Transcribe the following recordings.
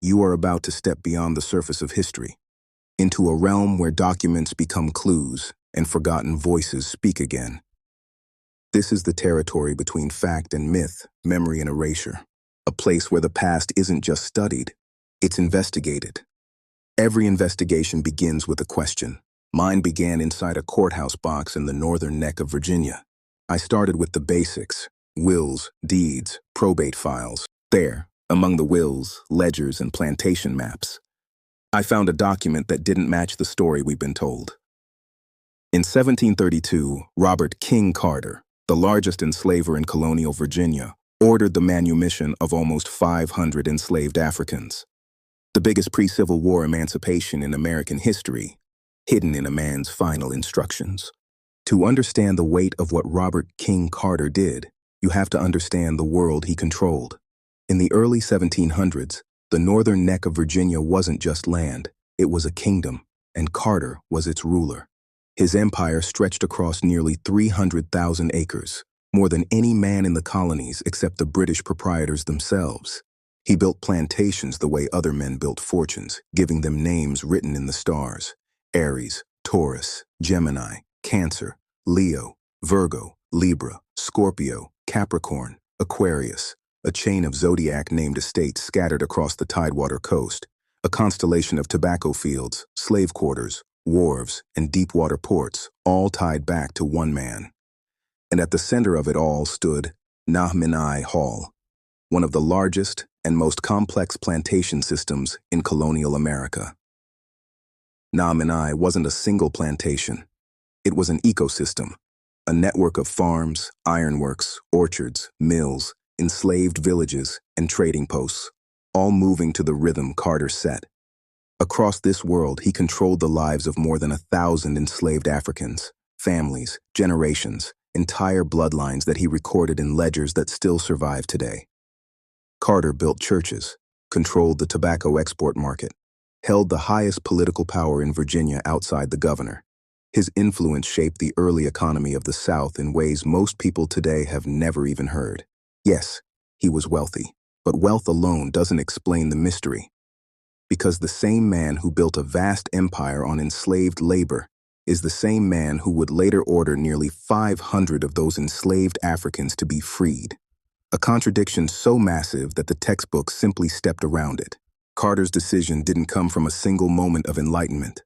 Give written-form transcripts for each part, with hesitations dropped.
You are about to step beyond the surface of history, into a realm where documents become clues and forgotten voices speak again. This is the territory between fact and myth, memory and erasure, a place where the past isn't just studied, it's investigated. Every investigation begins with a question. Mine began inside a courthouse box in the northern neck of Virginia. I started with the basics: wills, deeds, probate files. There, among the wills, ledgers, and plantation maps, I found a document that didn't match the story we'd been told. In 1732, Robert King Carter, the largest enslaver in colonial Virginia, ordered the manumission of almost 500 enslaved Africans. The biggest pre-Civil War emancipation in American history, hidden in a man's final instructions. To understand the weight of what Robert King Carter did, you have to understand the world he controlled. In the early 1700s, the northern neck of Virginia wasn't just land, it was a kingdom, and Carter was its ruler. His empire stretched across nearly 300,000 acres, more than any man in the colonies except the British proprietors themselves. He built plantations the way other men built fortunes, giving them names written in the stars: Aries, Taurus, Gemini, Cancer, Leo, Virgo, Libra, Scorpio, Capricorn, Aquarius, a chain of zodiac-named estates scattered across the Tidewater coast, a constellation of tobacco fields, slave quarters, wharves, and deep-water ports, all tied back to one man. And at the center of it all stood Nahminai Hall, one of the largest and most complex plantation systems in colonial America. Nahminai wasn't a single plantation. It was an ecosystem, a network of farms, ironworks, orchards, mills, enslaved villages, and trading posts, all moving to the rhythm Carter set. Across this world, he controlled the lives of more than 1,000 enslaved Africans, families, generations, entire bloodlines that he recorded in ledgers that still survive today. Carter built churches, controlled the tobacco export market, held the highest political power in Virginia outside the governor. His influence shaped the early economy of the South in ways most people today have never even heard. Yes, he was wealthy, but wealth alone doesn't explain the mystery. Because the same man who built a vast empire on enslaved labor is the same man who would later order nearly 500 of those enslaved Africans to be freed. A contradiction so massive that the textbooks simply stepped around it. Carter's decision didn't come from a single moment of enlightenment.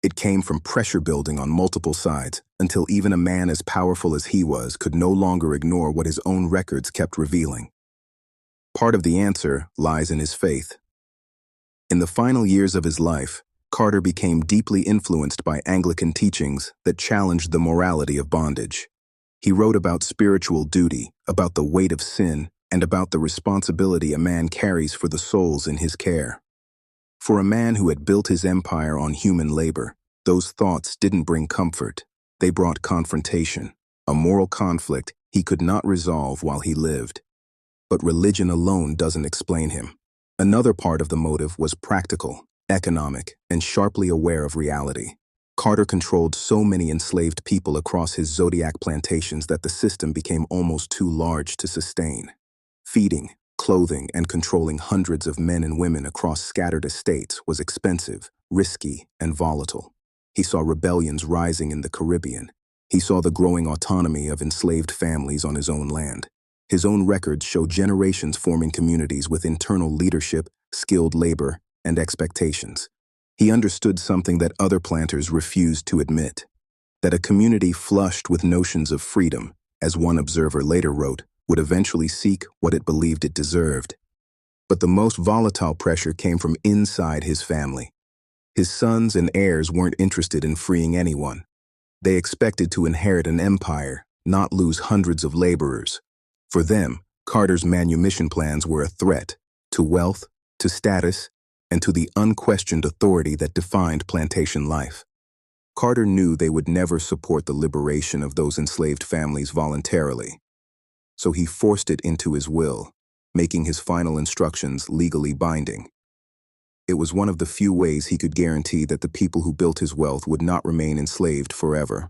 It came from pressure building on multiple sides until even a man as powerful as he was could no longer ignore what his own records kept revealing. Part of the answer lies in his faith. In the final years of his life, Carter became deeply influenced by Anglican teachings that challenged the morality of bondage. He wrote about spiritual duty, about the weight of sin, and about the responsibility a man carries for the souls in his care. For a man who had built his empire on human labor, those thoughts didn't bring comfort. They brought confrontation, a moral conflict he could not resolve while he lived. But religion alone doesn't explain him. Another part of the motive was practical, economic, and sharply aware of reality. Carter controlled so many enslaved people across his zodiac plantations that the system became almost too large to sustain. Feeding, clothing, and controlling hundreds of men and women across scattered estates was expensive, risky, and volatile. He saw rebellions rising in the Caribbean. He saw the growing autonomy of enslaved families on his own land. His own records show generations forming communities with internal leadership, skilled labor, and expectations. He understood something that other planters refused to admit: that a community flushed with notions of freedom, as one observer later wrote, would eventually seek what it believed it deserved. But the most volatile pressure came from inside his family. His sons and heirs weren't interested in freeing anyone. They expected to inherit an empire, not lose hundreds of laborers. For them, Carter's manumission plans were a threat to wealth, to status, and to the unquestioned authority that defined plantation life. Carter knew they would never support the liberation of those enslaved families voluntarily. So he forced it into his will, making his final instructions legally binding. It was one of the few ways he could guarantee that the people who built his wealth would not remain enslaved forever.